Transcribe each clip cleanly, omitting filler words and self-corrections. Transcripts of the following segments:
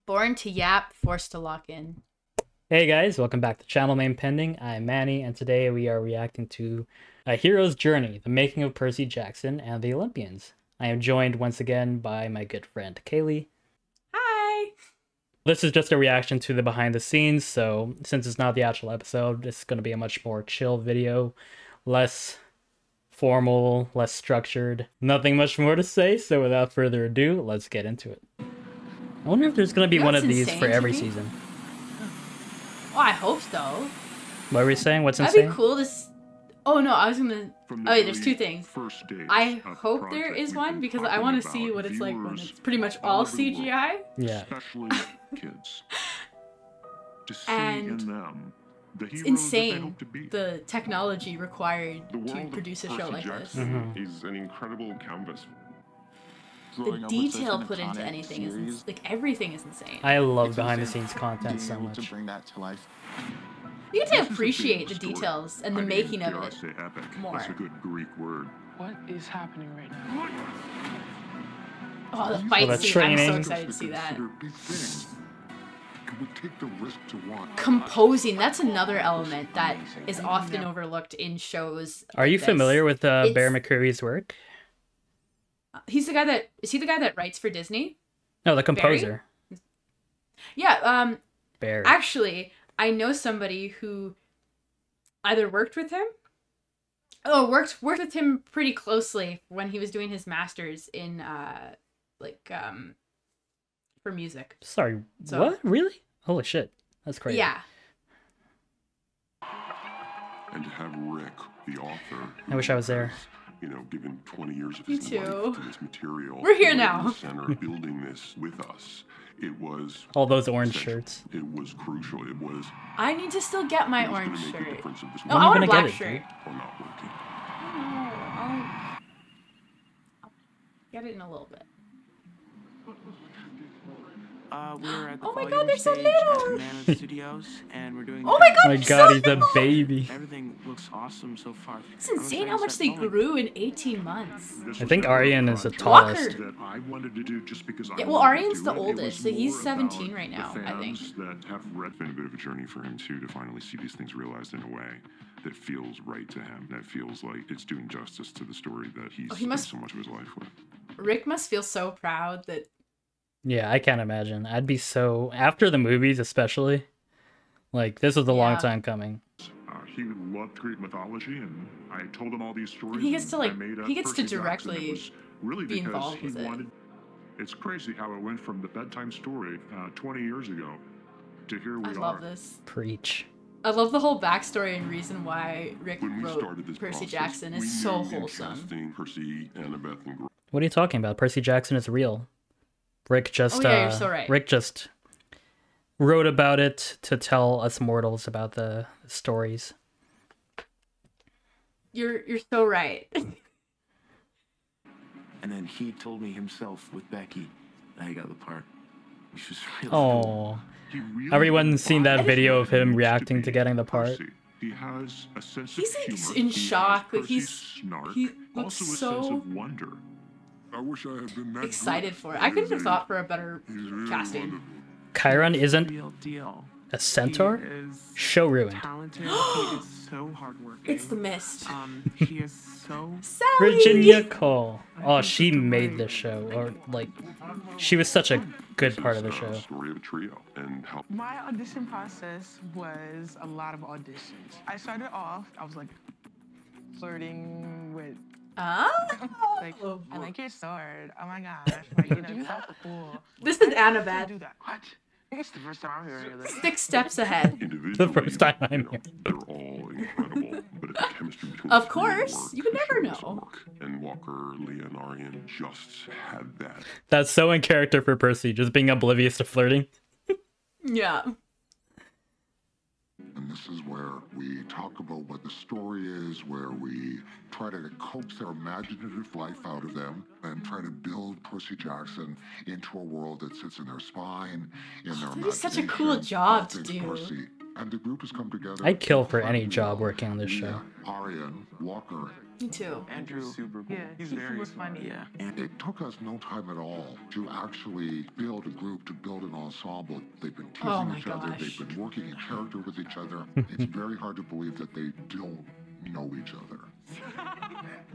Born to yap, forced to lock in. Hey guys, welcome back to Channel Name Pending. I'm Manny, and today we are reacting to A Hero's Journey, the making of Percy Jackson and the Olympians. I am joined once again by my good friend Kaylee. Hi! This is just a reaction to the behind the scenes, so since it's not the actual episode, it's going to be a much more chill video, less formal, less structured. Nothing much more to say, so without further ado, let's get into it. I wonder if there's going to be one of these for every season. Oh, I hope so. What were you saying? What's insane? That'd be cool to... Oh no, I was gonna... Oh wait, there's two things. I hope there is one because I want to see what it's like when it's pretty much all CGI. Yeah. And it's insane the technology required to produce a show like this. Is an incredible canvas. The detail put into anything is like everything is insane. I love behind the scenes content so much. You get to appreciate the details and the making of it more. That's a good Greek word. What is happening right now? Oh, the fight scene! I'm so excited to see that. Composing, that's another element that is often overlooked in shows. Are you familiar with Bear McCreary's work? He's the guy that is he the guy that writes for Disney? No, the composer. Barry? Yeah, Barry. Actually, I know somebody who either worked with him. Oh, worked with him pretty closely when he was doing his masters in for music. Sorry, so, what? Really? Holy shit. That's crazy. Yeah. And to have Rick, the author, I wish I was there. You know, given 20 years of his life to this material. We're here now. Center building this with us. It was all those orange shirts. It was crucial. It was. I need to still get my orange shirt. Oh, I want a black shirt. Or not working. I'll get it in a little bit. We're at the oh my god, they're so little! Studios, and we're doing oh my god, oh my god, he's a baby. Everything looks awesome so far. It's insane how much they grew in 18 months. I think Arian is the tallest. Yeah, well, Arian's the oldest, so he's 17 right now, I think. That have read been a bit of a journey for him too, to finally see these things realized in a way that feels right to him, that feels like it's doing justice to the story that he's spent so much of his life with. Rick must feel so proud that... Yeah, I can't imagine. I'd be so... After the movies, especially. Like, this was a long time coming. He loved Greek mythology, and I told him all these stories. He gets to, like... He gets to directly be involved with it. It's crazy how it went from the bedtime story 20 years ago to here we are. I love this. Preach. I love the whole backstory and reason why Rick wrote Percy Jackson is so wholesome. What are you talking about? Percy Jackson is real. Rick just you're so right. Rick just wrote about it to tell us mortals about the stories. You're so right. And then he told me himself with Becky that I got the part. Which was really cool. Everyone's seen that video of him reacting to getting the part. He has a sense he's of like in shock. Like he looks also so a sense of wonder. I wish I had been excited for it. I couldn't have thought for a better casting. Chiron isn't a centaur? Show ruined. So hardworking. It's the mist. He is so Sally! Virginia Cole. Oh, she made this show, or like, she was such a good part of the show. My audition process was a lot of auditions. I started off, I was like flirting with. Like, I like your sword. Oh my gosh, like, you know, it's so cool. This is Annabeth. Do that. What? It's the first time I'm hearing this. 6 steps ahead. The first time I'm here. They're all incredible, but the chemistry between of course, you could never know. And Walker, Leah, and Arian just had that. That's so in character for Percy, just being oblivious to flirting. Yeah. And this is where we talk about what the story is, where we try to coax their imaginative life out of them and try to build Percy Jackson into a world that sits in their spine, in their That is such a cool job to do. Percy. And the group has come together. I'd kill for any job working on this show. Arian, Walker, Me too. Andrew's super cool. Yeah, he's he's very super smart. funny. Yeah. And it took us no time at all to actually build a group, to build an ensemble. They've been teasing Oh my each other. gosh. They've been working in character with each other. It's very hard to believe that they don't know each other.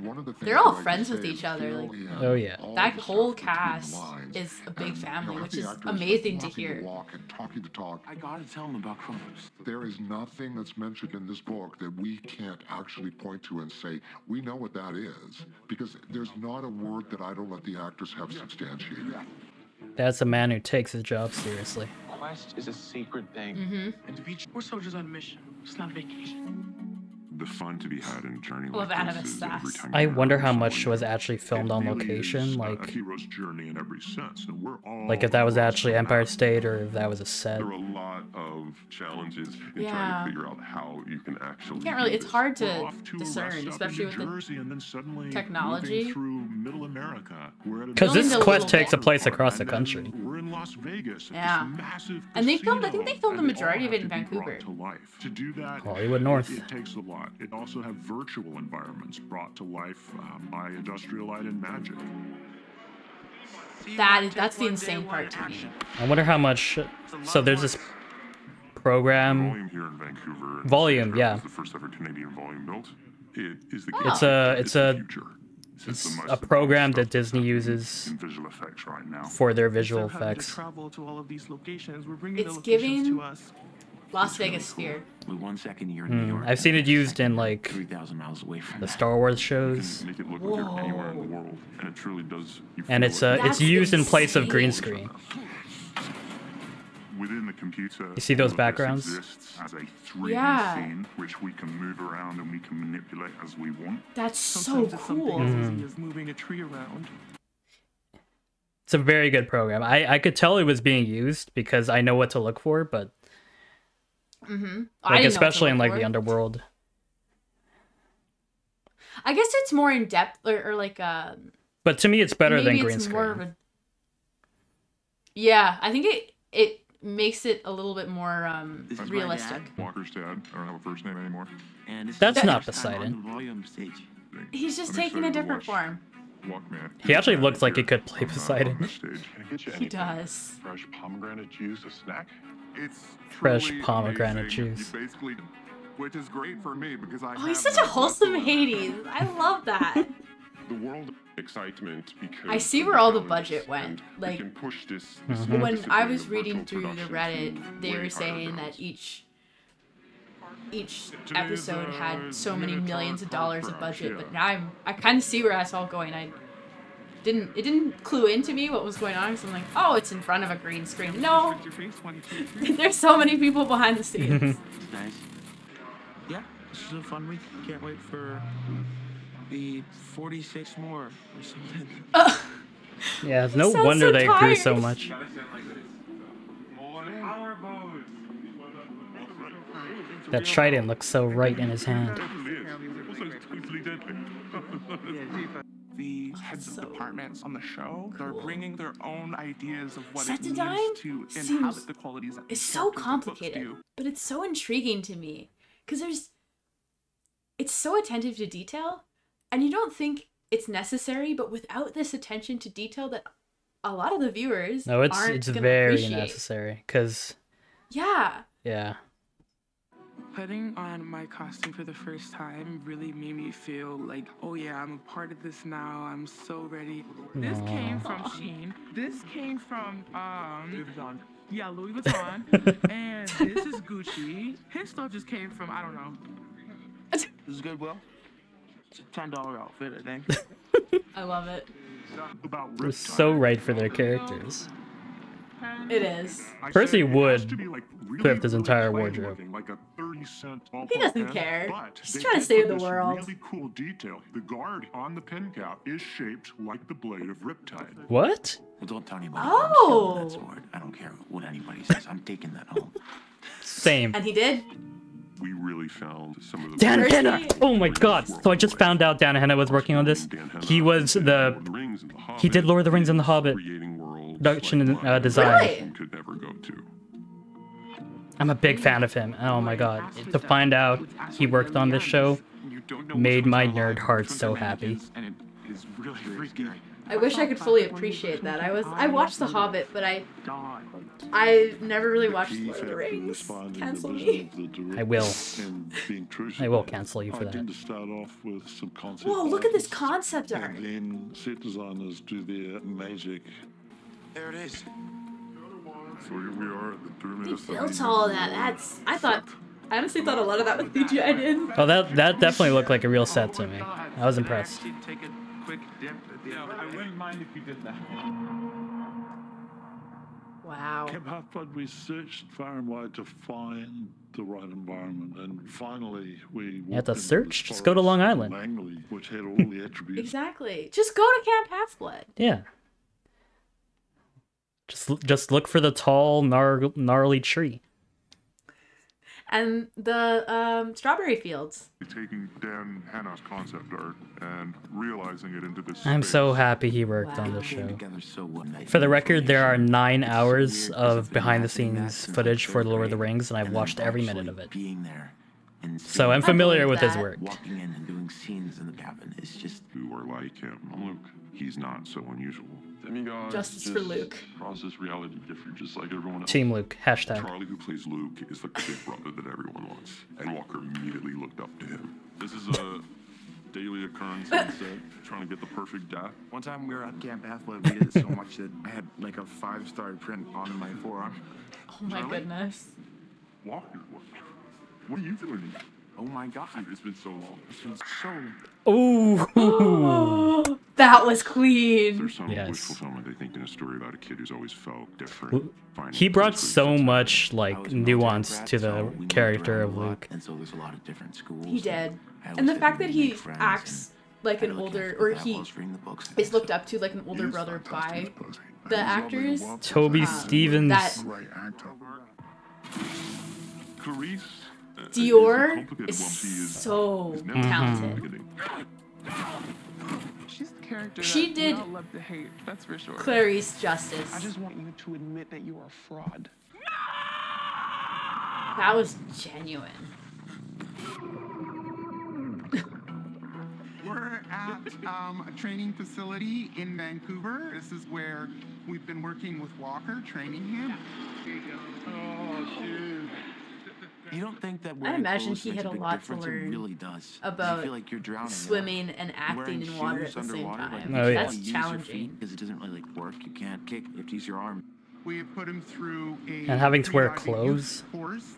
One of the things They're all that I friends can with say each is other, Phil like- and Oh, yeah. all That the whole stuff between cast lines, is a big and, family, have which the is actors amazing to walking hear. the walk and talking the talk. I gotta tell him about Kronos. There is nothing that's mentioned in this book that we can't actually point to and say, we know what that is. Because there's not a word that I don't let the actors have substantiated. That's a man who takes his job seriously. Quest is a sacred thing. Mm-hmm. And to be, we're soldiers on a mission. It's not a vacation. The fun to be had in a journey Love like Anima this is every Sass. time I you wonder interact how with much someone was actually filmed It on really location, is like a hero's journey in every sense. And we're all like if that was actually Empire lost. State or if that was a set. There are a lot of challenges in Yeah. trying to figure out how you can actually. Can't really- do it's this. hard to We're off to a discern, rest stop especially in with New the Jersey, and then suddenly technology. moving through Middle America. We're at a Because Only this know a quest little takes a bit. place across the And then country. We're in Las Vegas. At Yeah. This massive And they filmed- I think casino, they filmed the and majority all of it in have to be brought Vancouver. To life. To do that, Hollywood North. It takes a lot. It also have virtual environments brought to life by Industrial Light and Magic. That's the insane part to me. I wonder how much. So there's this program. Volume here in Vancouver. and Volume, Vancouver yeah. is the first ever Canadian volume built. It is the It's a- the future. It's the most a program that advanced stuff Disney happening uses in visual effects right now. for their visual Instead of having to effects. travel to all of these locations, we're bringing It's the locations giving to us. Las Vegas Sphere. With 1 second you're in New York. I've seen it used in like 3,000 miles away from the that. Star Wars You can shows, make it look like you're anywhere in the world, and it truly does. You and feel it's like it's That's used in place of green insane. screen. within the computer. You see those all of this backgrounds? exists as a 3D Yeah. scene, which we can move around and we can manipulate as we want. That's so Sometimes it's cool. something as easy as moving a tree around. It's a very good program. I could tell it was being used because I know what to look for, but Mm-hmm. like especially in like the underworld. I guess it's more in depth or like But to me, it's better maybe than green it's more screen. of a. Yeah, I think it makes it a little bit more This is my realistic. dad. Walker's dad. I don't have a first name anymore. And this is That's his not first time on Poseidon. the volume stage. He's just I'm taking a excited to different watch form. Walkman. He actually He's looks like he here could play on, Poseidon. on this stage. Can I get you He anything? does. Fresh pomegranate juice, a snack? It's Fresh truly pomegranate amazing. juice. You basically, which is great for me because I. Oh, he's have such a no wholesome whatsoever. Hades. I love that. The world excitement because I see of where the all the challenges, budget went, and we like, can push this Mhm. When discipline I of was reading virtual through the production to Reddit, they way were higher saying levels. that each episode had so many millions of dollars of budget, but now I kind of see where that's all going. It didn't clue into me what was going on, so I'm like, oh, it's in front of a green screen. No, Your face, 22. there's so many people behind the scenes. It's nice. Yeah, this is a fun week. Can't wait for the 46 more or something. Yeah, it's no sounds wonder so they grew so tired. much. That trident looks so right in his hand. The heads so of departments on the show, they're bringing their own ideas of what Set it design means to seems- inhabit the qualities that It's these so characters and books complicated, do. but it's so intriguing to me because it's so attentive to detail, and you don't think it's necessary, but without this attention to detail, that a lot of the viewers No, it's aren't gonna very appreciate. necessary because Yeah, yeah, Putting on my costume for the first time really made me feel like, oh yeah, I'm a part of this now. I'm so ready. This came from Shein. This came from Louis Vuitton. Yeah, Louis Vuitton. And this is Gucci. His stuff just came from I don't know. This is Goodwill. It's a $10 outfit, I think. I love it. About it was so right for their characters. It is. Percy would thrift his entire wardrobe. Like a 30-cent He doesn't pen, care. but He's they trying to did save put the this world. Really cool detail. The guard on the pen cap is shaped like the blade of Riptide. What? Well, don't tell anybody. Oh. I'm stealing that sword. I don't care what anybody says. I'm taking that home. Same. And he did. We really found some of the Dan Percy- Henna! Oh my god! So I just found out Dan Henna was working on this. He was he did Lord of the Rings and The Hobbit production and design. Really? Could never go to. I'm a big fan of him. Oh my god! To find out he worked on this show made my nerd heart so happy. And it is really freaky. I wish I could fully appreciate that. I watched The Hobbit, but I never really watched Lord of the Rings. Cancel me. I will cancel you for that. Whoa, look at this concept art. And then set designers do their magic. There it is. So here we are at the Terminus. They built all of that. I honestly thought a lot of that was CGI'd in. Oh, that definitely looked like a real set to me. I was impressed. Take a quick dip at the I wouldn't mind if you did that. Wow. Camp Half-Blood, we searched far and wide to find the right environment, and finally we You have to search? Just go to Long Island. Langley, which had all the attributes. Exactly. Just go to Camp Half-Blood. Yeah. Just look for the tall, gnarly tree. And the strawberry fields. Taking Dan Hanna's concept art and realizing it into this. I'm so happy he worked on the show. For the record, there are 9 hours of behind-the-scenes footage for Lord of the Rings, and I've watched every minute of it. So I'm familiar with his work. Walking in and doing scenes in the cabin is just. Who are like him. Luke, he's not so unusual. Demigods Justice for Luke. Process reality different, just like everyone else. Team Luke. Hashtag. Charlie, who plays Luke, is the big brother that everyone wants, and Walker immediately looked up to him. This is a daily occurrence on set, trying to get the perfect death. One time we were at Camp Half-Blood, we did it so much that I had like a 5-star print on my forearm. Oh my goodness. Walker, what are you doing? Oh my god. It's been so long. It's been so. Ooh. That was clean. There's some Yes. wish fulfillment, I think, in a story about a kid who's always felt different. He brought so much like nuance to the character of Luke. And so there's a lot of different schools. He did. And the fact that he acts like an older, or he is looked up to like an older brother by the actors. Toby Stevens. That Clarice Dior is so talented. She's the character She that did we all love to hate, that's for sure. Clarice justice. I just want you to admit that you are a fraud. That was genuine. We're at a training facility in Vancouver. This is where we've been working with Walker, training him. Oh, dude. You don't think that I imagine he had a lot to It learn really does. about You feel like you're drowning, swimming and acting in water at the same time. Oh, yeah. That's challenging. Because it doesn't really like work. You can't kick. You have to use your arm. We have put him through a And having to wear freediving clothes course.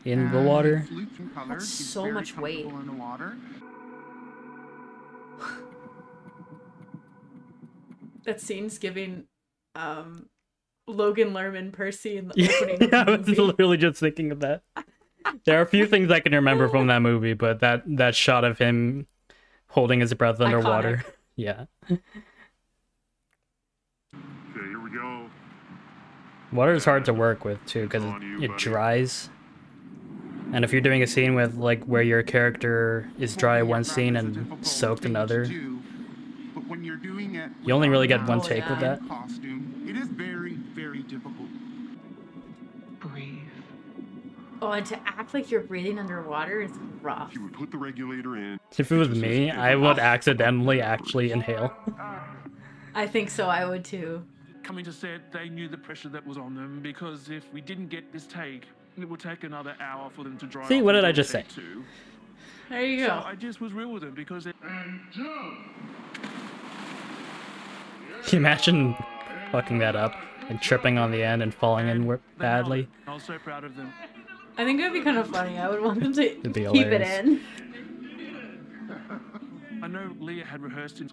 in the water. It's Luke in color. That's He's so very much weight. comfortable in the water. That scene's giving Logan Lerman Percy in the opening of Yeah, I the was movie. literally just thinking of that. There are a few things I can remember from that movie, but that shot of him holding his breath underwater. Iconic. Yeah. Okay, here we go. Water is hard to work with too because On you, it buddy. dries. And if you're doing a scene with like where your character is dry one scene and soaked another, But when you're doing it you only really get one Oh, take with yeah. that. costume, it is very, very difficult. Breathe. Oh, and to act like you're breathing underwater is rough. He would put the regulator in. If it was me, I would accidentally actually inhale. I think so, I would too. Coming to set, they knew the pressure that was on them because if we didn't get this take, it would take another hour for them to dry See, off what did I until just say? take 2. There you So go. I just was real with them because Can you imagine fucking that up and tripping on the end and falling in badly? I was so proud of them. I think it would be kind of funny. I would want them to It'd be keep it hilarious. in. I know Leah had rehearsed in.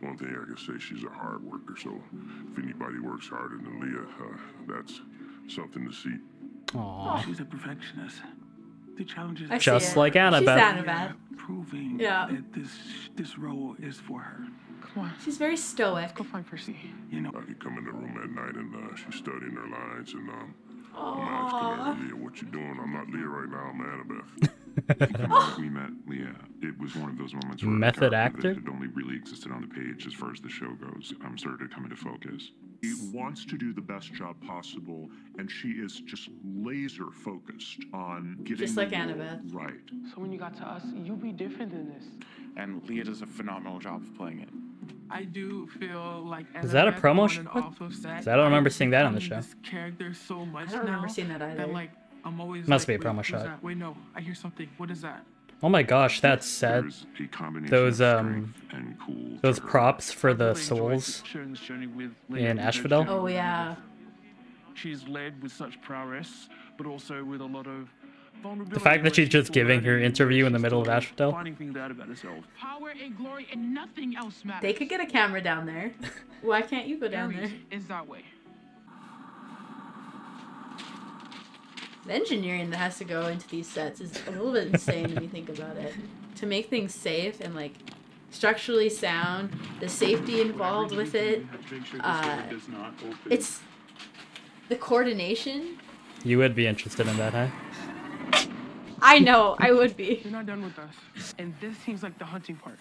One thing I can say, she's a hard worker, so if anybody works harder than Leah, that's something to see. Aww. She's a perfectionist. The challenge is I see Just it. like She's Annabeth. Annabeth. proving Yeah. that this role is for her. Come on, She's very stoic. go find Percy. You know. I could come in the room at night and she's studying her lines, and I'm Aww. asking her, Leah, what you doing? I'm not Leah right now, I'm Annabeth. We met Leah. It was one of those moments where Method a character actor? that had only really existed on the page as far as the show goes started to come into focus. She wants to do the best job possible, and she is just laser focused on getting just like the role Annabeth. right. So when you got to us, you'll be different than this. And Leah does a phenomenal job of playing it. I do feel like Is that a Annabeth promo on shot? and off of set, 'Cause I don't remember I've seeing that on the become show. This character so much I don't remember now seeing that either. that like I'm always Must like, be a promo wait, who's shot. that? Wait, no, I hear something. What is that? Oh my gosh, that's sad. There's a combination Those of strength and cool those to her. props for the Really enjoyed souls sharing this journey with Leah in because Asphodel. Oh yeah. She's led with such prowess, but also with a lot of vulnerability. The fact that she's just giving her interview in the middle of Asphodel. Finding things out about herself. Power and glory and nothing else matters. They could get a camera down there. Why can't you go down there? Ares is that way. The engineering that has to go into these sets is a little bit insane when you think about it. To make things safe and like structurally sound, the safety involved with it, it's the coordination. You would be interested in that, huh? I know, I would be. You're not done with us, and this seems like the hunting part.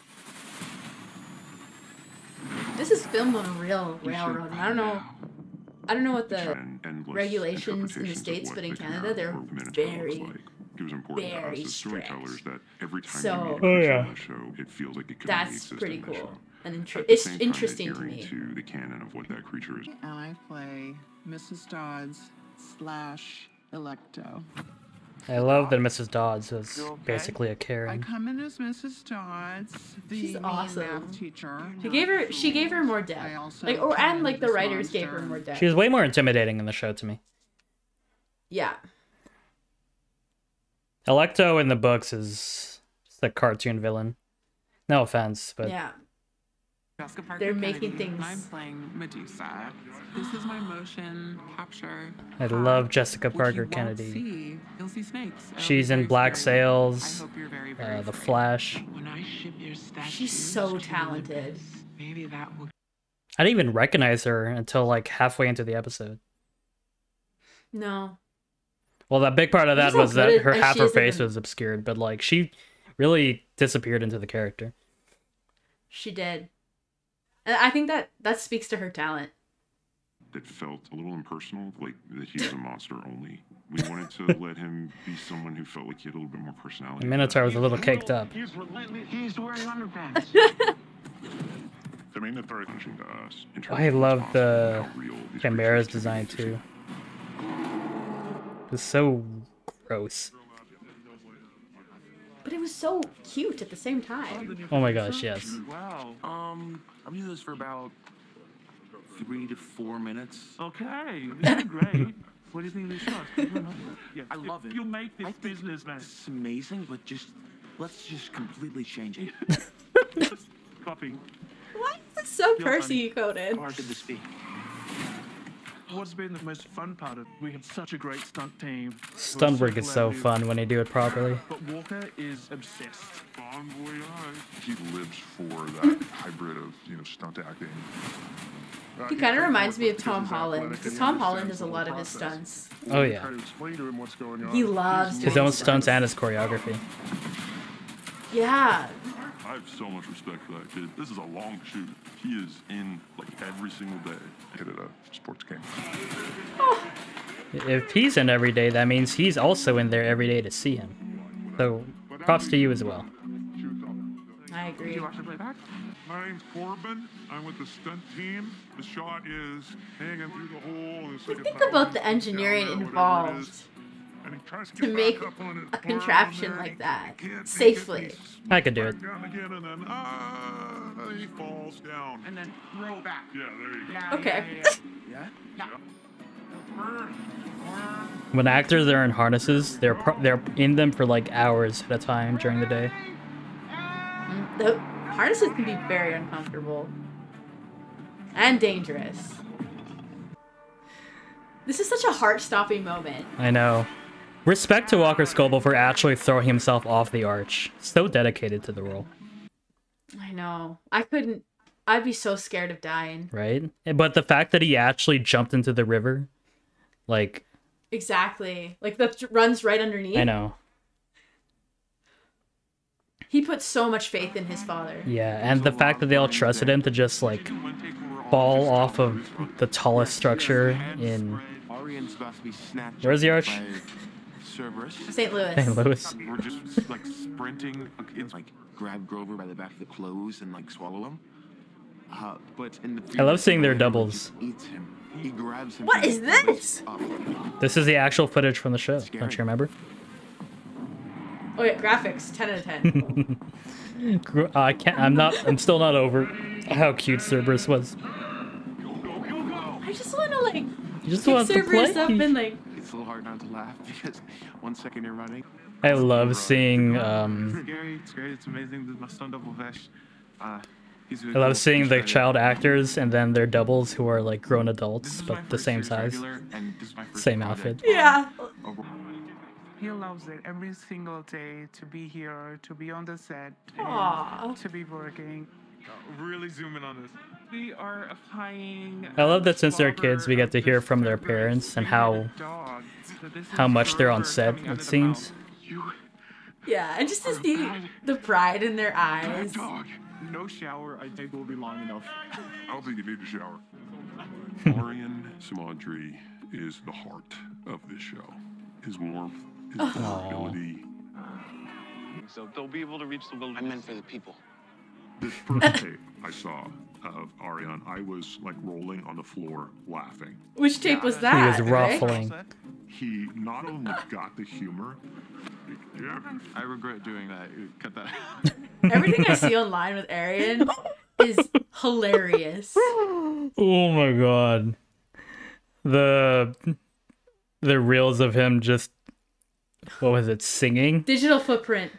This is filmed on a real railroad. And I don't know what the Endless regulations in the interpretations of States, what but in the Canada, they're character of Minotaur very, looks like. It was important to very us as storytellers strict. that every time So- you meet a Oh, creature yeah. on the show, it feels like it could only That's exist pretty in that cool. show. And At the it's same time, interesting to adhering me. to the canon of what that creature is. And I play Mrs. Dodds / Electo. I love that Mrs. Dodds was basically a I Karen. come in as Mrs. Dodds, the She's mean awesome. math teacher. She gave her more depth. I also Like or come and in like the as writers gave her monster. more depth. She was way more intimidating in the show to me. Yeah. Electo in the books is just a cartoon villain. No offense, but Yeah. Jessica Parker They're Kennedy, making things- and I'm playing Medusa. This is my motion capture. I love Jessica What Parker you won't Kennedy. see, you'll see snakes. It'll She's be in very Black scary. Sails, I hope you're very, very The afraid. Flash. When I ship your statues She's so to talented. Olympus, maybe that will. I didn't even recognize her until like halfway into the episode. No. Well, that big part of that She's so was that good her as half she her is in face the- was obscured, but like she really disappeared into the character. She did. And I think that speaks to her talent. That felt a little impersonal, like that he was a monster only. We wanted to let him be someone who felt like he had a little bit more personality. And Minotaur was a little caked up. He's relentless. He's wearing underpants. The Minotaur attention to us. in terms I of love the how real these Chimera's creatures can be design to too. It was so gross. But it was so cute at the same time. Oh my gosh, yes. Wow. I'm doing this for about 3 to 4 minutes. Okay. This is great. What do you think of these shots? Yeah, I love it. You'll make this I think business, man. It's amazing, but let's just completely change it. Copy. Why is it so Feel Percy coded? Hard to speak. What's been the most fun part of? We have such a great stunt team. Stunt work is so fun when they do it properly. But Walker is obsessed. Bon voyage. He lives for that hybrid of, stunt acting. He kind of reminds me of Tom Holland, because Tom Holland does a lot of his stunts. Oh yeah. Try to explain to him what's going on. He loves His doing own stunts and his choreography. Yeah. I have so much respect for that kid. This is a long shoot. He is in like every single day. Hit at a sports game. If he's in every day, that means he's also in there every day to see him. So props to you as well. I Did agree. you watch the playback? My name's Corbin. I'm with the stunt team. The shot is hanging through the hole. And Think about the engineering involved to make a contraption like that safely. I could do it. Down again, and then he falls down. And then throw back. Yeah, there you go. Yeah, Okay. Yeah. When actors are in harnesses, they're in them for like hours at a time during the day. The harnesses can be very uncomfortable and dangerous. This is such a heart-stopping moment. I know. Respect to Walker Scobell for actually throwing himself off the arch. So dedicated to the role. I know. I'd be so scared of dying. Right? But the fact that he actually jumped into the river, like... Exactly. Like, that runs right underneath. I know. He put so much faith in his father. Yeah, and the fact that they all trusted him to just, like, fall off of the tallest structure in... Where's the arch? St. Louis. St. Louis. We're just like sprinting. It's like grab Grover by the back of the clothes and like swallow him. But in the I love seeing their doubles. Eats him. He grabs him. What is this? This is the actual footage from the show. Don't you remember? Oh yeah, graphics 10 out of 10. I can't. I'm still not over how cute Cerberus was. I just want to like. You just pick want to Cerberus play. up and like. It's a little hard not to laugh because 1 second you're running. I love seeing. It's great. It's amazing. This is my son, Double Vesh. I love seeing the child actors and then their doubles who are like grown adults but the same size, same outfit. Yeah. He loves it every single day to be here, to be on the set, Aww. to be working. Really zoom in on this. We are applying. I love that since they're kids, we get to hear from their parents and how much they're on set, it seems. Yeah, and just to see the pride in their eyes. No shower, I think will be long enough. I don't think you need a shower. Arian Simandry is the heart of this show. His warmth, his vulnerability. So they'll be able to reach the wilderness. I meant for the people. This first tape I saw of Arian, I was like rolling on the floor laughing. Which tape was that? He was ruffling. Right? He not only got the humor. Yeah. I regret doing that. Cut that. Everything I see online with Arian is hilarious. Oh my god. The reels of him just, what was it, singing? Digital footprint.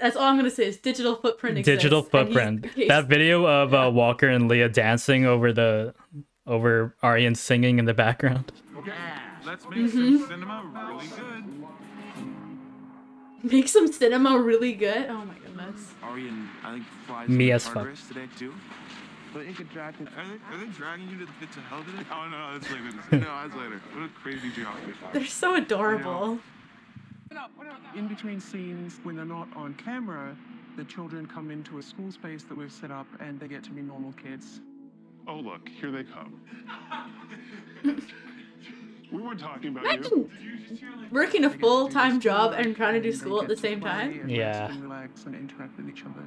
That's all I'm gonna say is digital footprint exists. Digital footprint. That video of Walker and Leah dancing over Arian singing in the background. Okay, let's make some cinema really good. Make some cinema really good? Oh my goodness. Arian, I think flies Me as fuck. today too. But you could drag it. Are they dragging you to hell today? Oh no, that's later. No, that's later. What a crazy geography. They're so adorable. In between scenes, when they're not on camera, the children come into a school space that we've set up and they get to be normal kids. Oh look, here they come. We weren't talking about Imagine working a full-time job and trying to do school at the same time. Yeah. Relax and interact with each other.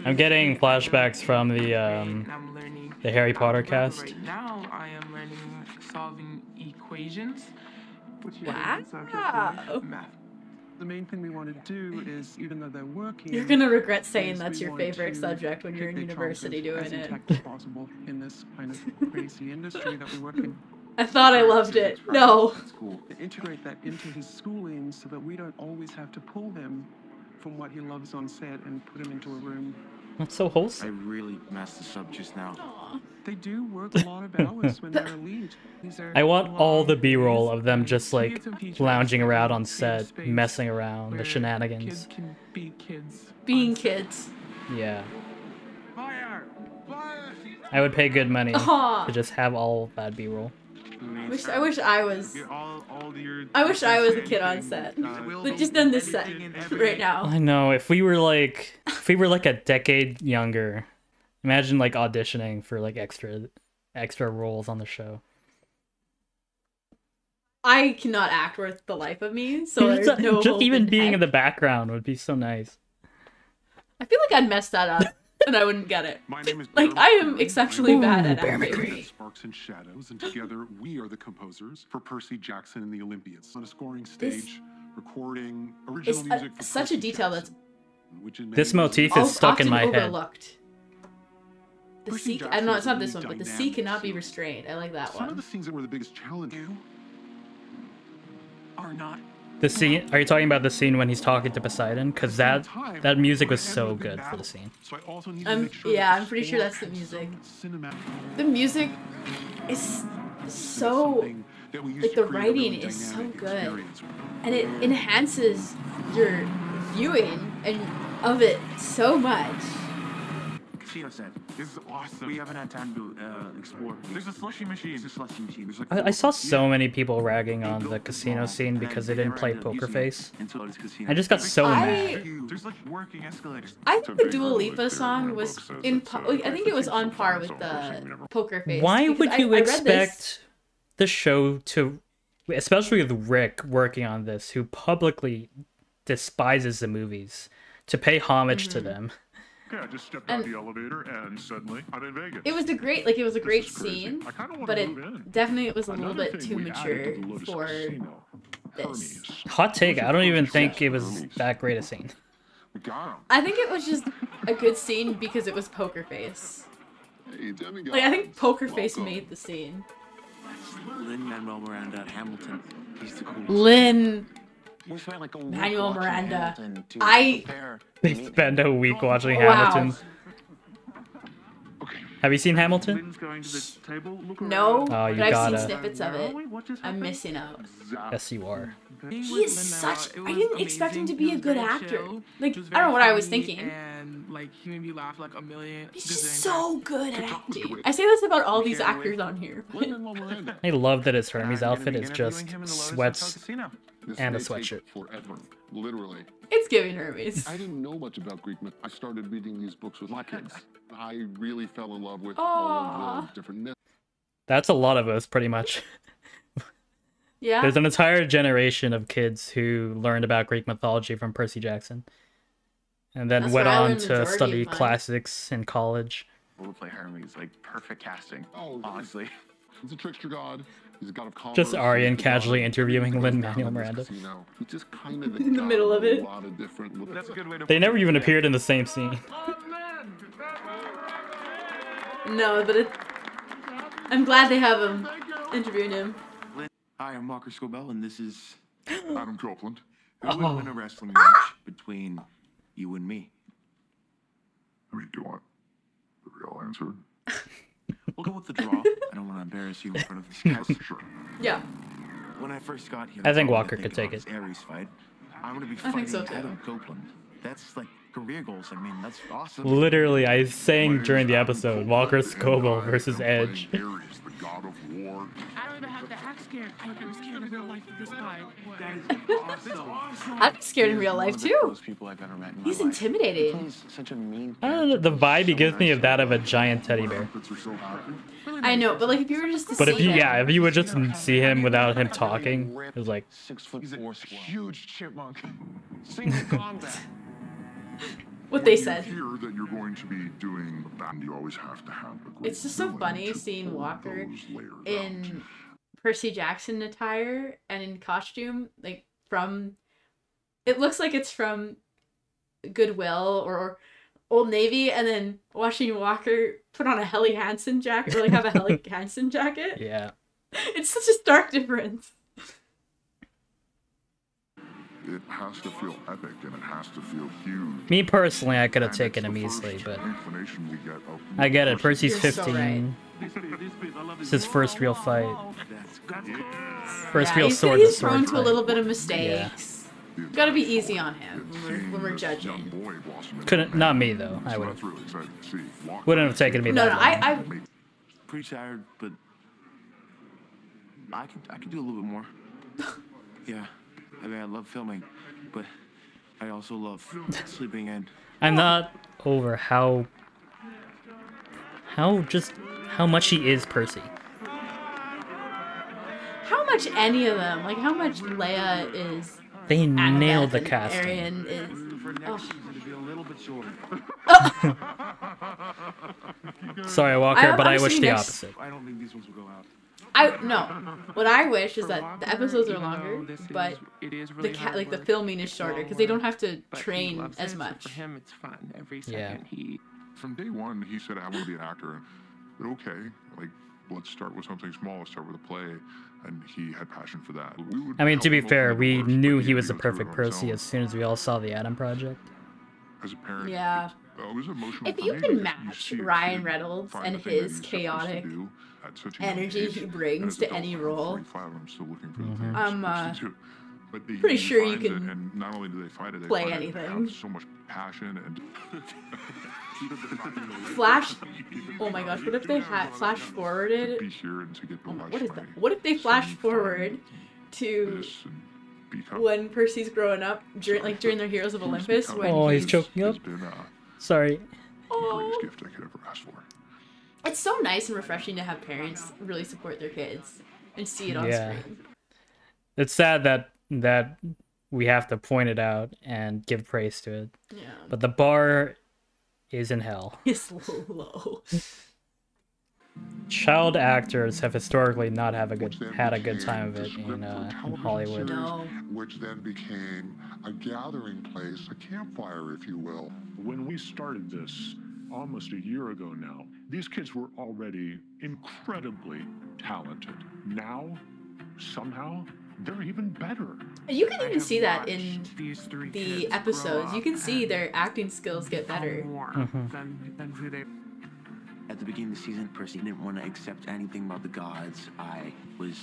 I'm getting flashbacks from the Harry Potter cast. Right now, I am learning solving equations. Wow. Math. The main thing we want to do is, even though they're working, You're gonna regret saying that's your favorite subject when you're in university doing as it. intact as possible in this kind of crazy industry that we work in. I thought I loved it. No. To integrate that into his schooling so that we don't always have to pull him from what he loves on set and put him into a room. That's so wholesome. I really messed this up just now. Aww. They do work a lot of hours when they're a lead. I want all the B-roll of them just like lounging around on set, messing around, the shenanigans. Kids can be kids. Being kids. Yeah. Fire! Fire! I would pay good money Aw. to just have all that B-roll. I wish I was. I wish I was a kid on set. Like just done this set right now. I know. If we were like a decade younger, imagine like auditioning for like extra roles on the show. I cannot act worth the life of me, so there's no just hope even in being heck. in the background would be so nice. I feel like I'd mess that up, and I wouldn't get it. My name is Like I am exceptionally bad at acting. Sparks and Shadows, and together we are the composers for Percy Jackson and the Olympians. On a scoring stage, recording original It's music for such Percy a detail Jackson, that's which in many This ways motif is stuck in often my head. overlooked. The sea, I don't know, it's not this one, but the sea cannot be restrained. I like that Some of one. the scenes that were the biggest challenge. Are not. The scene? Are you talking about the scene when he's talking to Poseidon? Because that music was so good for the scene. So I also need to make sure Yeah, that I'm pretty sure score that's the music. cinematic. The music is so like the writing is so good, and it enhances your viewing and of it so much. casino set. This is awesome. We haven't had time to explore. There's a slushy machine. There's a slushy machine. There's like I saw so many people ragging on the casino scene because they didn't play Poker Face. I just got so mad. There's like working escalators. I think the Dua Lipa song was I think it was on par with the Poker Face. Why would you expect the show to, especially with Rick working on this, who publicly despises the movies, to pay homage to them? Yeah, I just stepped out the elevator and suddenly I'm in Vegas. It was a great scene, but it definitely was a little bit too mature for this. Hot take, I don't even think it was that great a scene. I think it was just a good scene because it was Poker Face. Like, I think Poker Face made the scene. Lin-Manuel Miranda at Hamilton. He's the coolest. Lin-Manuel Miranda. They spend a week watching Hamilton. Have you seen Hamilton? No, oh, but I've seen snippets of it. I'm missing out. Yes, you are. He is such. I didn't expect him to be a good actor. Like, I don't know what I was thinking. And like he made me laugh like a million. He's just so good at acting. I say this about all these actors on here. I love that his Hermes outfit is just sweats and a sweatshirt. Forever, literally. It's giving Hermes. I didn't know much about Greek myth. I started reading these books with my kids. I really fell in love with all of the different myths. That's a lot of us, pretty much. Yeah. There's an entire generation of kids who learned about Greek mythology from Percy Jackson. And then went on to study classics in college. We'll play Hermes, like perfect casting. Oh, honestly. He's a trickster god. He's a god of commerce. Just Aryan casually interviewing Lin-Manuel Miranda. Just kind of in the middle of it. That's a good way to they never even appeared in the same scene. No, but I'm glad they have him interviewing him. Hi, I'm Walker Scobell, and this is Adam Copeland. Who would win a wrestling match between you and me? I mean, do you want the real answer? We'll go with the draw. I don't want to embarrass you in front of this guys. Sure. Yeah. When I first got here, I think Walker could take it. Aries fight. I'm gonna be I think fighting so too. Adam Copeland. That's like career goals. I mean, that's awesome. Literally, I sang during the episode, Walker Scobell versus Edge. Ares, the god of war. I don't even have the act scared. I'm scared in real life of this guy. I'm scared in real life too. People I've ever met in my He's life. intimidating. Such a mean. I don't know, the vibe he gives me of that of a giant teddy bear. I know, but like if you were just to But see if you, him, yeah, if you would just see him without him talking, it was like 6'4" squat. Huge chipmunk. Single combat. what they said. Hear that you're going to be doing that, and you always have to have a great It's just so villain funny to seeing pull Walker those layers in Percy Jackson attire and in costume, like from. It looks like it's from Goodwill or Old Navy, and then watching Walker put on a Helly Hansen jacket, or like have a Helly Hansen jacket. yeah. It's such a stark difference. It has to feel epic and it has to feel huge. Me personally, I could have And taken it's him the easily, first but inclination we get of I get it. Percy's You're so 15. It's his first real fight. Yeah, First real he's sword he's to sword prone to a fight. little bit of mistakes. Gotta be easy on him when we're judging. Couldn't, not me though. I would have. Wouldn't have taken me No, that no, long. I Pretty tired, but I could do a little bit more. Yeah, I mean I love filming, but I also love sleeping in. I'm not over how much he is Percy. how much any of them, like how much Leia is. They nailed the and casting. Arian is. Oh. Sorry, Walker, but I I'm wish seeing the next- opposite. I don't think these ones will go out. No. What I wish is that the episodes are longer, but the filming is shorter because they don't have to train as much. For him, it's fun. Every Yeah. second From day one, he said, I want to be an actor. But okay, like, let's start with something small. Let's start with a play. And he had passion for that. I mean, to be fair, we knew he was the perfect Percy as soon as we all saw the Adam Project. As a parent, Yeah. it was emotional If for you me can because match see a Ryan kid Reynolds find and the thing that his he's supposed to chaotic do at such a young energy age, he and brings as to adults, any I'm role, 45, I'm still looking for the thing Mm-hmm. I'm supposed to do. But they pretty sure you find it, can and not only do they find it, they play find it anything. and have so much passion and Flash. Oh my gosh! What if they had flash forwarded? Be here and to get the What is that? What if they flash forward to when Percy's growing up during their Heroes of Olympus? When he's choking up. Sorry. The greatest gift I could ever ask for. It's so nice and refreshing to have parents really support their kids and see it on screen. It's sad that we have to point it out and give praise to it. Yeah. But the bar is in hell. It's low. Child actors have historically not had a good time of it in Hollywood. No. Which then became a gathering place, a campfire, if you will. When we started this almost a year ago now, these kids were already incredibly talented. Now, somehow, they're even better. You can even see that in the episodes. You can see their acting skills get better. Than who they. At the beginning of the season, Percy didn't want to accept anything about the gods. I was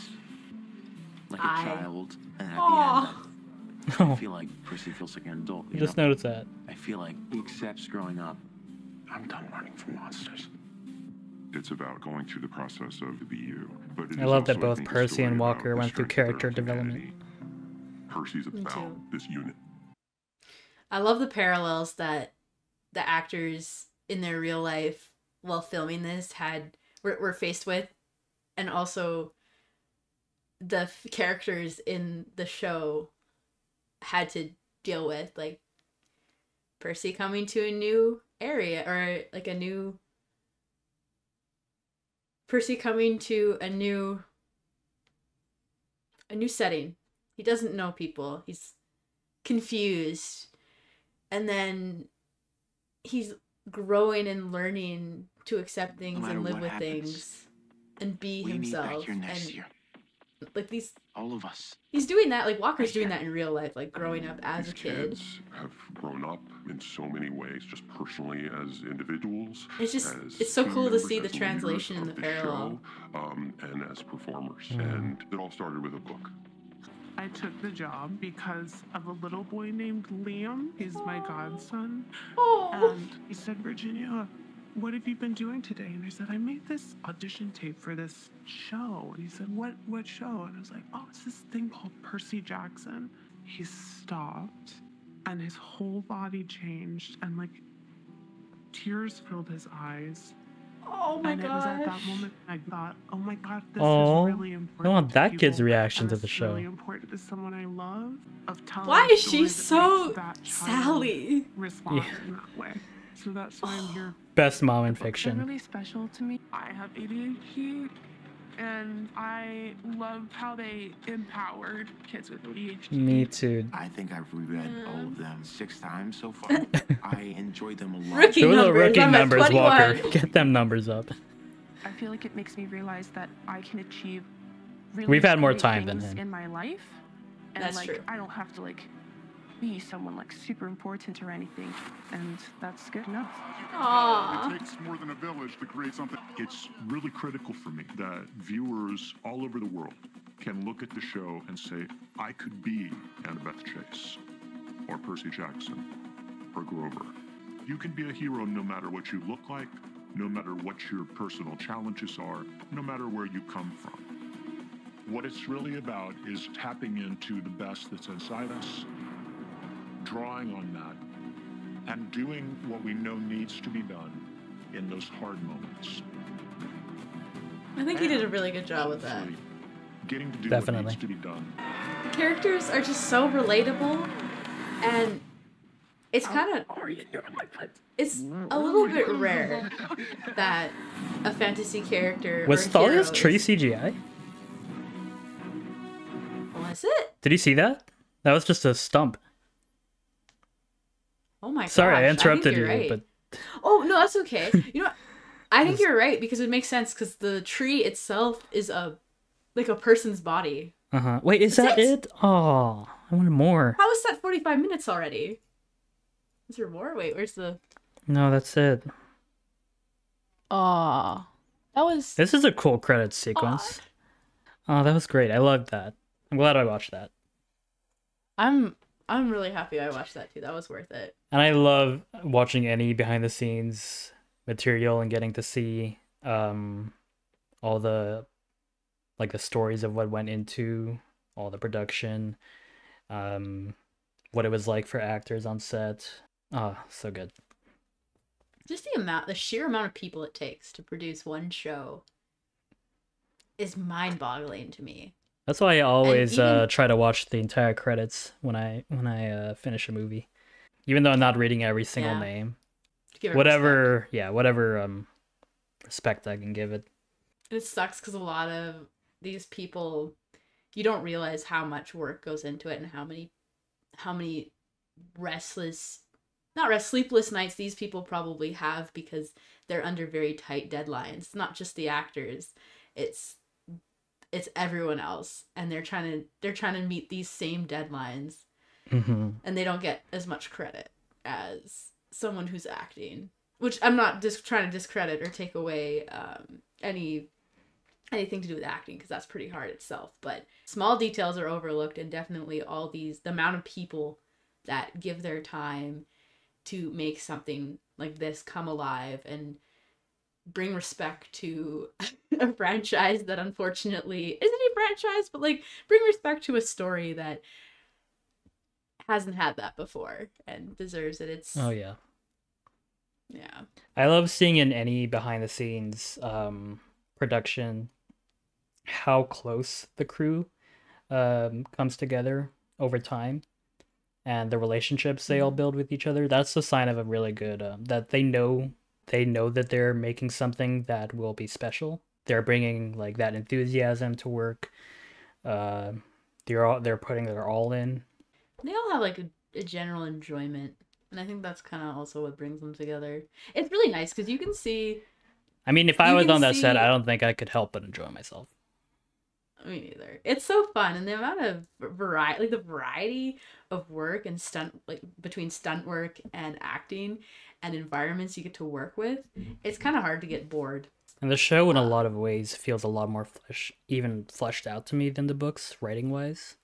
like a child, and at the end, I feel like Percy feels like an adult. You just noticed that. I feel like he accepts growing up. I'm done learning from monsters. It's about going through the process of the you. But I love that both Percy and Walker went through character development. Percy's about this unit. I love the parallels that the actors in their real life while filming this were faced with, and also the characters in the show had to deal with, like Percy coming to a new area, or like Percy coming to a new setting. He doesn't know people. He's confused. And then he's growing and learning to accept things and live with things and be himself. And like all of us. He's doing that, like Walker's doing that in real life, like growing up as a kid. Kids have grown up in so many ways, just personally as individuals. It's so cool to see the translation and the parallel. And as performers. And it all started with a book. I took the job because of a little boy named Liam. He's my godson. And he said, Virginia, what have you been doing today? And I said, I made this audition tape for this show. And he said, what show? And I was like, oh, it's this thing called Percy Jackson. He stopped and his whole body changed and like tears filled his eyes. Oh my god. And it was at that moment I thought, oh my god, this is really important. I want that kid's reaction to the show. Really important to someone I love. Why is she so Sally? Respond in that way. So that's why I'm here. Best mom in They're fiction. really special to me. I have ADHD, and I love how they empowered kids with ADHD. Me too. I think I've reread all of them 6 times so far. I enjoyed them a lot. Those are rookie numbers, Walker. Get them numbers up. I feel like it makes me realize that I can achieve really We've had more great time than things him. in my life. And That's like true. I don't have to like be someone like super important or anything. And that's good enough. Aww. It takes more than a village to create something. It's really critical for me that viewers all over the world can look at the show and say, I could be Annabeth Chase, or Percy Jackson, or Grover. You can be a hero no matter what you look like, no matter what your personal challenges are, no matter where you come from. What it's really about is tapping into the best that's inside us, drawing on that, and doing what we know needs to be done in those hard moments. I think he did a really good job with that. Getting to do Definitely. what needs to be done. The characters are just so relatable, and it's kind of it's a little bit rare that a fantasy character Was or Thalia's hero tree is- CGI? Was it? Did you see that? That was just a stump. Oh my god! Sorry, I interrupted you, right. but Oh no, that's okay. You know what? I think you're right because it makes sense because the tree itself is a person's body. Wait, is that it? Oh, I wanted more. How is that 45 minutes already? Is there more? Wait, where's the? No, that's it. Aw, that was. This is a cool credits sequence. Oh, that was great. I loved that. I'm glad I watched that. I'm I'm really happy I watched that too. That was worth it. And I love watching any behind the scenes material and getting to see all the the stories of what went into all the production, what it was like for actors on set. So good. Just the sheer amount of people it takes to produce one show is mind-boggling to me. That's why I always try to watch the entire credits when I finish a movie, even though I'm not reading every single name. Whatever respect I can give it. It sucks because a lot of these people, you don't realize how much work goes into it and how many sleepless nights these people probably have because they're under very tight deadlines. It's not just the actors, it's everyone else, and they're trying to meet these same deadlines, and they don't get as much credit as someone who's acting. Which I'm not just trying to discredit or take away anything to do with acting, because that's pretty hard itself. But small details are overlooked, and definitely the amount of people that give their time to make something like this come alive and bring respect to a franchise that unfortunately isn't a franchise, but like bring respect to a story that hasn't had that before and deserves it. Yeah. I love seeing in any behind the scenes production how close the crew comes together over time and the relationships they all build with each other. That's a sign of a really good that they know that they're making something that will be special. They're bringing like that enthusiasm to work. They're putting their all in. They all have like a general enjoyment, and I think that's kind of also what brings them together. It's really nice because you can see. I mean, if I was on that set, I don't think I could help but enjoy myself. Me neither. It's so fun, and the amount of variety of work and between stunt work and acting and environments you get to work with, it's kind of hard to get bored. And the show, in a lot of ways, feels a lot more fleshed out to me than the books, writing wise,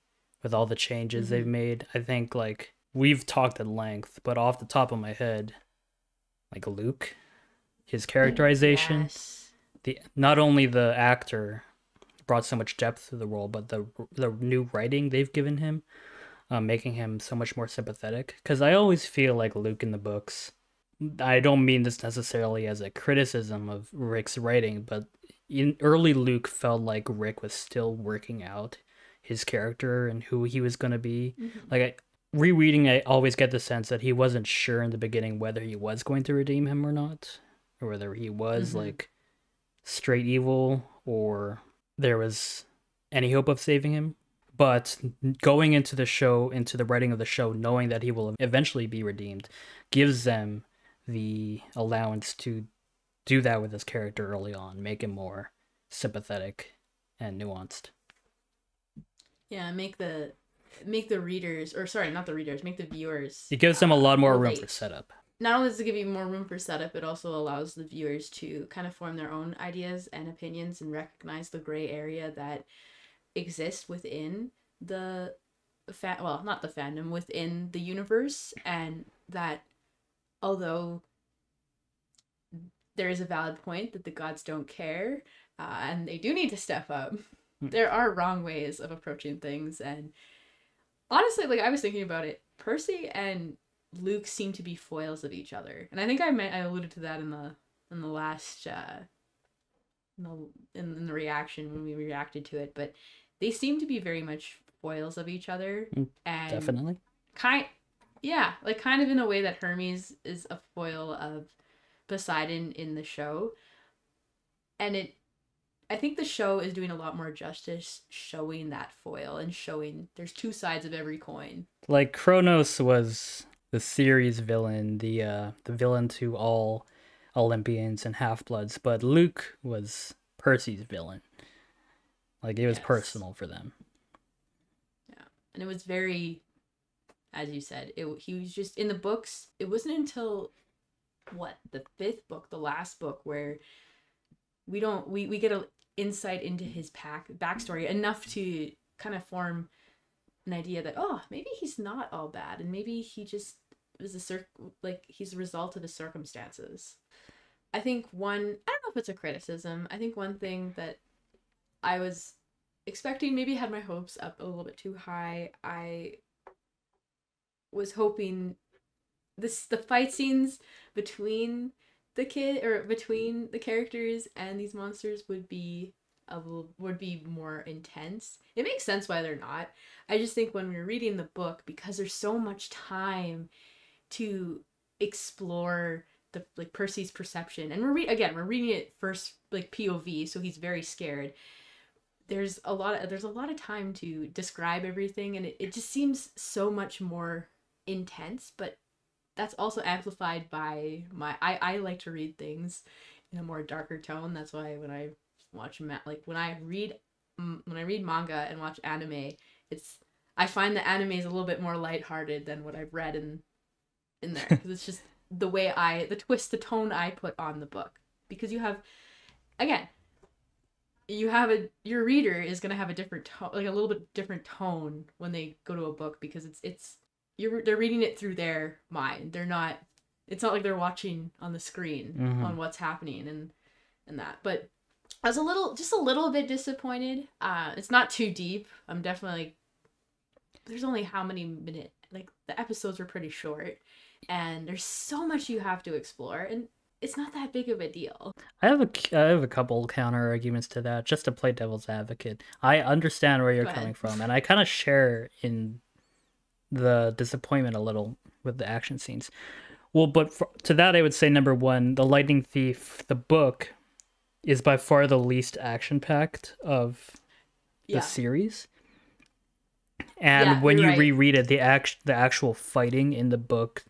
with all the changes they've made. I think like we've talked at length, but off the top of my head, like Luke, his characterization, not only the actor brought so much depth to the role, but the new writing they've given him, making him so much more sympathetic. Because I always feel like Luke in the books, I don't mean this necessarily as a criticism of Rick's writing, but in early Luke felt like Rick was still working out his character and who he was going to be. Like rereading, I always get the sense that he wasn't sure in the beginning whether he was going to redeem him or not, or whether he was like straight evil or there was any hope of saving him. But going into the show, into the writing of the show, knowing that he will eventually be redeemed, gives them the allowance to do that with his character early on, make him more sympathetic and nuanced. Yeah, make the readers, or sorry, not the readers, make the viewers. It gives them a lot more room for setup. Not only does it give you more room for setup, it also allows the viewers to kind of form their own ideas and opinions and recognize the gray area that exists within the not the fandom, within the universe, and that although there is a valid point that the gods don't care and they do need to step up, there are wrong ways of approaching things. And honestly, like I was thinking about it, Percy and Luke seem to be foils of each other, and I think I alluded to that in the last in the reaction when we reacted to it, but they seem to be very much foils of each other. And definitely kind of in a way that Hermes is a foil of Poseidon in the show, and I think the show is doing a lot more justice showing that foil and showing there's two sides of every coin. Like Kronos was the series villain, the villain to all Olympians and Half-Bloods, but Luke was Percy's villain. Like it was personal for them. Yeah, and it was very, as you said, he was just in the books. It wasn't until the fifth book, the last book, where we get an insight into his backstory enough to kind of form an idea that, oh, maybe he's not all bad, and maybe he just is he's a result of his circumstances. I think I don't know if it's a criticism. I think one thing that I was expecting, maybe had my hopes up a little bit too high. I was hoping the fight scenes between the characters and these monsters would be more intense. It makes sense why they're not. I just think when we're reading the book, because there's so much time to explore the Percy's perception, and we're reading it first POV, so he's very scared. There's a lot of time to describe everything, and it just seems so much more intense, but that's also amplified by I like to read things in a more darker tone. That's why when I watch when I read manga and watch anime, I find the anime is a little bit more lighthearted than what I've read in there, because it's just the tone I put on the book, because your reader is going to have a different tone, a little bit different tone when they go to a book, because they're reading it through their mind. It's not like they're watching on the screen on what's happening and that. But I was just a little bit disappointed. It's not too deep. I'm definitely there's only how many minutes, the episodes were pretty short, and there's so much you have to explore, and it's not that big of a deal. I have a couple counter arguments to that, just to play devil's advocate. I understand where you're coming from, and I kind of share in the disappointment a little with the action scenes. Well, but to that, I would say, number one, The Lightning Thief, the book, is by far the least action-packed of the series. And when you reread it, the actual fighting in the book,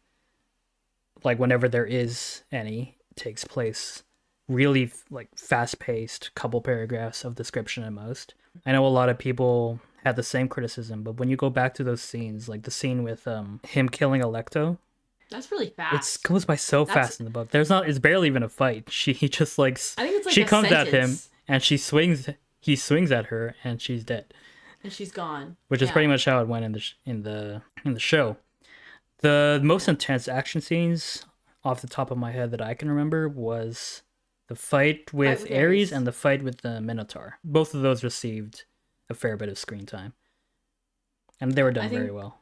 whenever there is any, takes place really fast-paced, couple paragraphs of description at most. I know a lot of people had the same criticism, but when you go back to those scenes, the scene with him killing Alecto, that's really fast. It goes by so fast in the book. It's barely even a fight. He just I think it's she comes at him and he swings at her and she's dead. And she's gone. Which is pretty much how it went in the show. The most intense action scenes off the top of my head that I can remember was the fight with Ares and the fight with the Minotaur. Both of those received a fair bit of screen time, and they were done very well.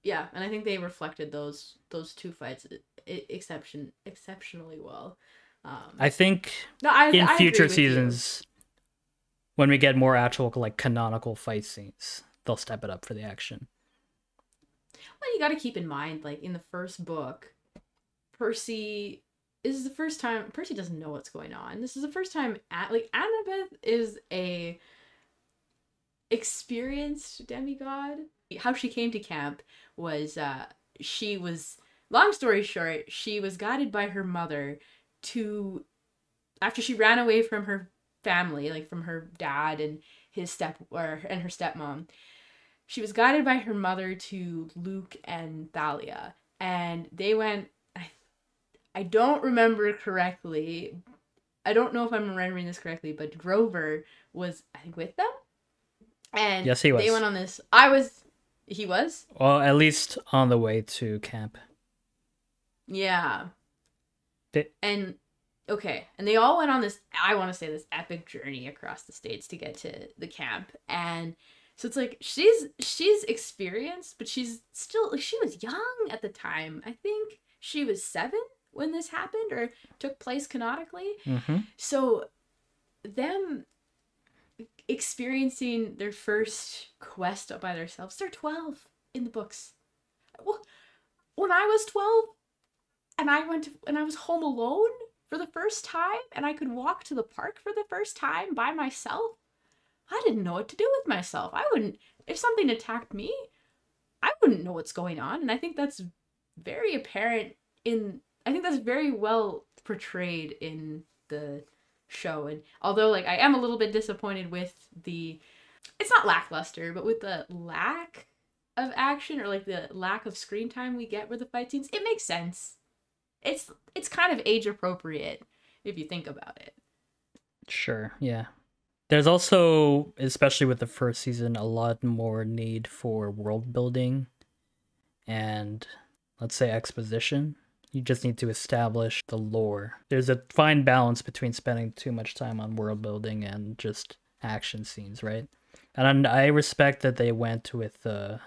Yeah, and I think they reflected those two fights exceptionally well. I think in future seasons, when we get more actual canonical fight scenes, they'll step it up for the action. Well, you got to keep in mind, in the first book, Percy doesn't know what's going on. This is the first time Annabeth is a experienced demigod. How she came to camp was long story short, she was guided by her mother after she ran away from her family, from her dad and her stepmom. She was guided by her mother to Luke and Thalia, and they went, I don't remember correctly. I don't know if I'm remembering this correctly, but Grover was, I think, with them. And yes, he was. They went on this. He was? Well, at least on the way to camp. Yeah. And they all went on this, I want to say, this epic journey across the states to get to the camp. And so it's she's experienced, but she's still, she was young at the time. I think she was 7 when this happened or took place canonically. Mm-hmm. So them experiencing their first quest by themselves, they're 12 in the books. Well, when I was 12 and I was home alone for the first time and I could walk to the park for the first time by myself, I didn't know what to do with myself. If something attacked me, I wouldn't know what's going on. And I think that's very apparent I think that's very well portrayed in the show. And although I am a little bit disappointed with it's not lackluster, but with the lack of action or the lack of screen time we get with the fight scenes, it makes sense. It's kind of age appropriate if you think about it. Sure, yeah. There's also, especially with the first season, a lot more need for world building and, let's say, exposition. You just need to establish the lore. There's a fine balance between spending too much time on world building and just action scenes, right? And I respect that they went with the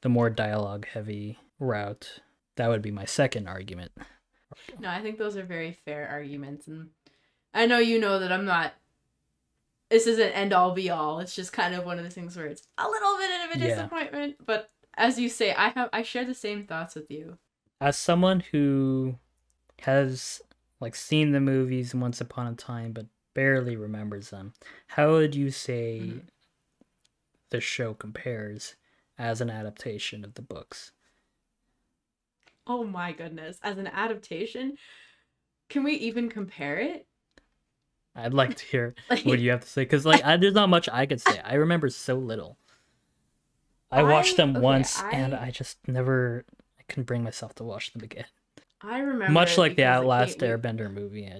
more dialogue heavy route. That would be my second argument. No, I think those are very fair arguments, and I know you know that I'm not. This isn't end all be all. It's just kind of one of the things where it's a little bit of a disappointment, but as you say, I share the same thoughts with you. As someone who has like seen the movies once upon a time but barely remembers them, how would you say the show compares as an adaptation of the books? Oh my goodness. As an adaptation, can we even compare it? I'd like to hear what you have to say, because there's not much I could say. I remember so little. I watched them once, and I just never... I couldn't bring myself to watch them again. I remember much like the Last Airbender movie.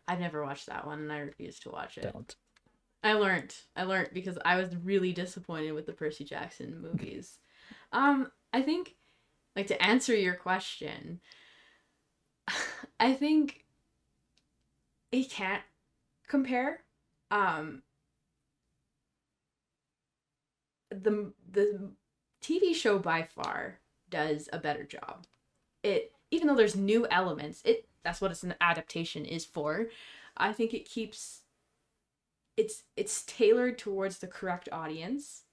I've never watched that one, and I refuse to watch it. Don't. I learned because I was really disappointed with the Percy Jackson movies. I think, like, to answer your question, I think it can't compare. The TV show by far does a better job. Even though there's new elements, that's what an adaptation is for. I think it keeps it's tailored towards the correct audience.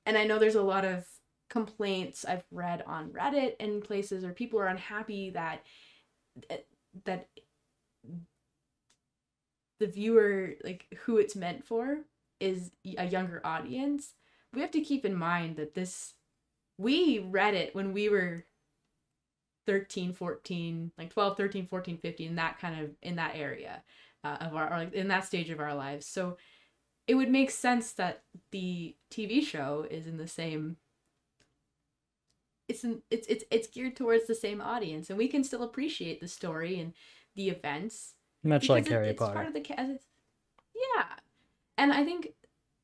And I know there's a lot of complaints I've read on Reddit and places where people are unhappy that the viewer, like, who it's meant for is a younger audience. We have to keep in mind that we read it when we were 13, 14, like 12, 13, 14, 15, that kind of, in that area of our, or like in that stage of our lives. So it would make sense that the TV show is in the same, it's geared towards the same audience, and we can still appreciate the story and the events. Much like Harry Potter. Part of the yeah. And I think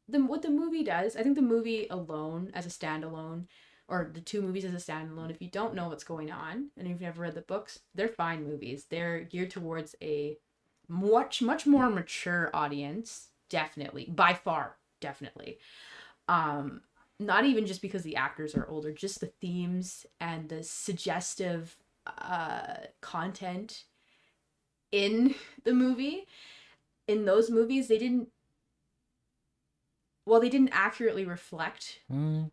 what the movie does, I think the movie alone as a standalone, or the two movies as a standalone, if you don't know what's going on and you've never read the books, they're fine movies. They're geared towards a much more mature audience, definitely, by far, definitely. Not even just because the actors are older, just the themes and the suggestive content in the movie. In those movies, they didn't accurately reflect.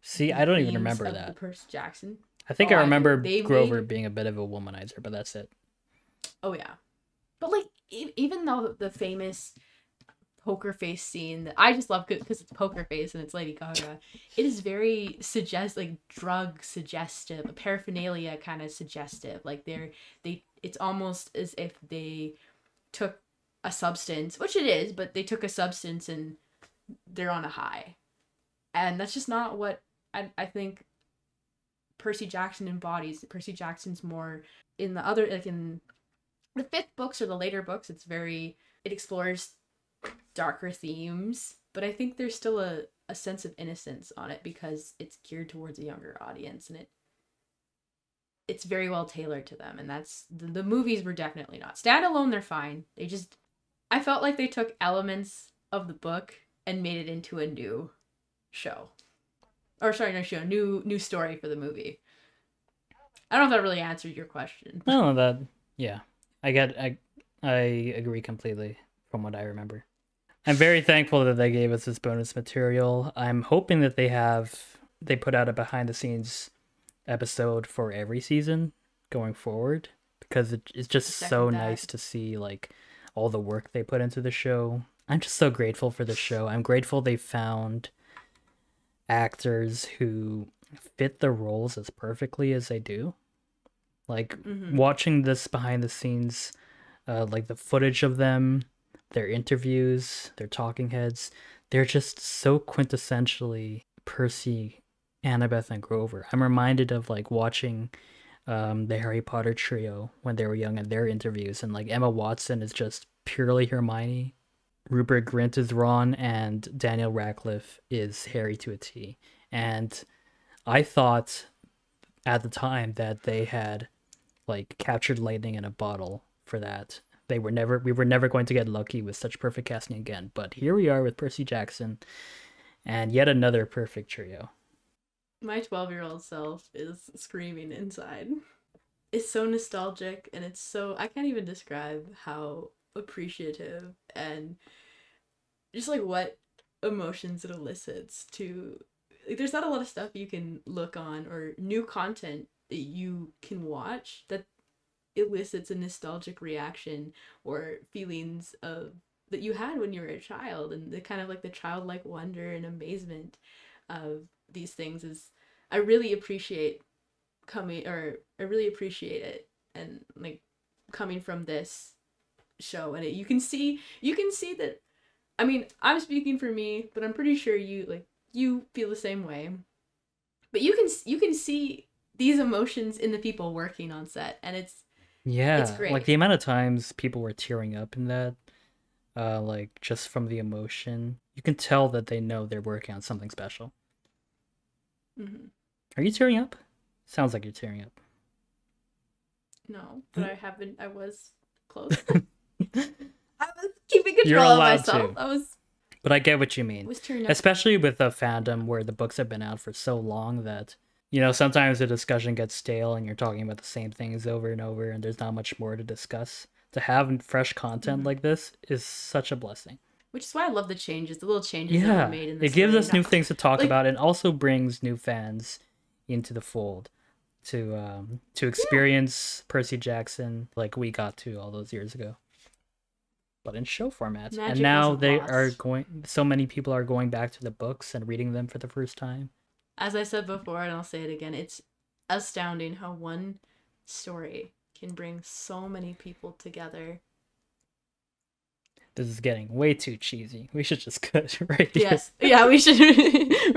See, I don't even remember that. Percy Jackson. I think I remember Grover being a bit of a womanizer, but that's it. Oh yeah, but like even though the famous poker face scene that I just love because it's poker face and it's Lady Gaga, it is very drug suggestive, paraphernalia kind of suggestive. Like it's almost as if they took a substance, which it is, but they took a substance and they're on a high. And that's just not what I think Percy Jackson embodies. Percy Jackson's more in the other, like in the fifth books or the later books, it explores darker themes, but I think there's still a sense of innocence on it because it's geared towards a younger audience, and it's very well tailored to them. And that's the movies were definitely not standalone. They're fine. I felt like they took elements of the book and made it into a new show. Or sorry, no show, new story for the movie. I don't know if that really answered your question. No, yeah. I agree completely from what I remember. I'm very thankful that they gave us this bonus material. I'm hoping that they put out a behind the scenes episode for every season going forward, because it's just so nice to see like all the work they put into the show. I'm just so grateful for the show. I'm grateful they found actors who fit the roles as perfectly as they do. Like watching this behind the scenes, like the footage of them, their interviews, their talking heads, they're just so quintessentially Percy, Annabeth, and Grover. I'm reminded of like watching the Harry Potter trio when they were young and their interviews, and like Emma Watson is just purely Hermione. Rupert Grint is Ron, and Daniel Radcliffe is Harry to a T. And I thought at the time that they had like captured lightning in a bottle for that. We were never going to get lucky with such perfect casting again. But here we are with Percy Jackson, and yet another perfect trio. My 12-year-old self is screaming inside. It's so nostalgic, and it's so, I can't even describe how appreciative and just like what emotions it elicits to, like, there's not a lot of stuff you can look on or new content that you can watch that elicits a nostalgic reaction or feelings of that you had when you were a child, and the kind of like the childlike wonder and amazement of these things is, I really appreciate it, and like coming from this show, and you can see that, I mean, I'm speaking for me, but I'm pretty sure you feel the same way, but you can see these emotions in the people working on set, and it's great. Like the amount of times people were tearing up in that, like just from the emotion, you can tell that they know they're working on something special. Mm-hmm. Are you tearing up? Sounds like you're tearing up. No, but I was close. I was keeping control of myself. But I get what you mean. Especially with a fandom where the books have been out for so long that, you know, sometimes the discussion gets stale and you're talking about the same things over and over and there's not much more to discuss. To have fresh content like this is such a blessing. Which is why I love the little changes that were made in this. It gives us new things to talk about, and also brings new fans into the fold to experience Percy Jackson like we got to all those years ago. But in show format. And now so many people are going back to the books and reading them for the first time. As I said before, and I'll say it again, it's astounding how one story can bring so many people together. This is getting way too cheesy. We should just cut right here. Yes. Yeah, we should, but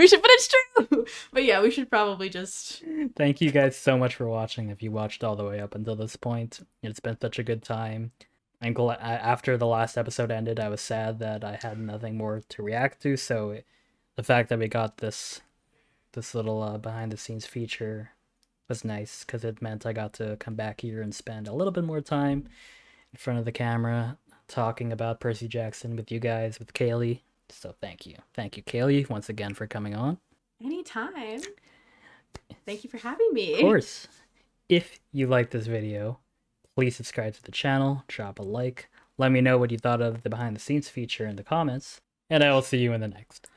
it's true. But yeah, we should probably just... Thank you guys so much for watching. If you watched all the way up until this point, it's been such a good time. I'm glad after the last episode ended, I was sad that I had nothing more to react to. So the fact that we got this little behind the scenes feature was nice, because it meant I got to come back here and spend a little bit more time in front of the camera talking about Percy Jackson with you guys, with Kaylee. So thank you, Kaylee, once again for coming on. Anytime. Thank you for having me. Of course. If you like this video, please subscribe to the channel, drop a like, let me know what you thought of the behind the scenes feature in the comments, and I will see you in the next.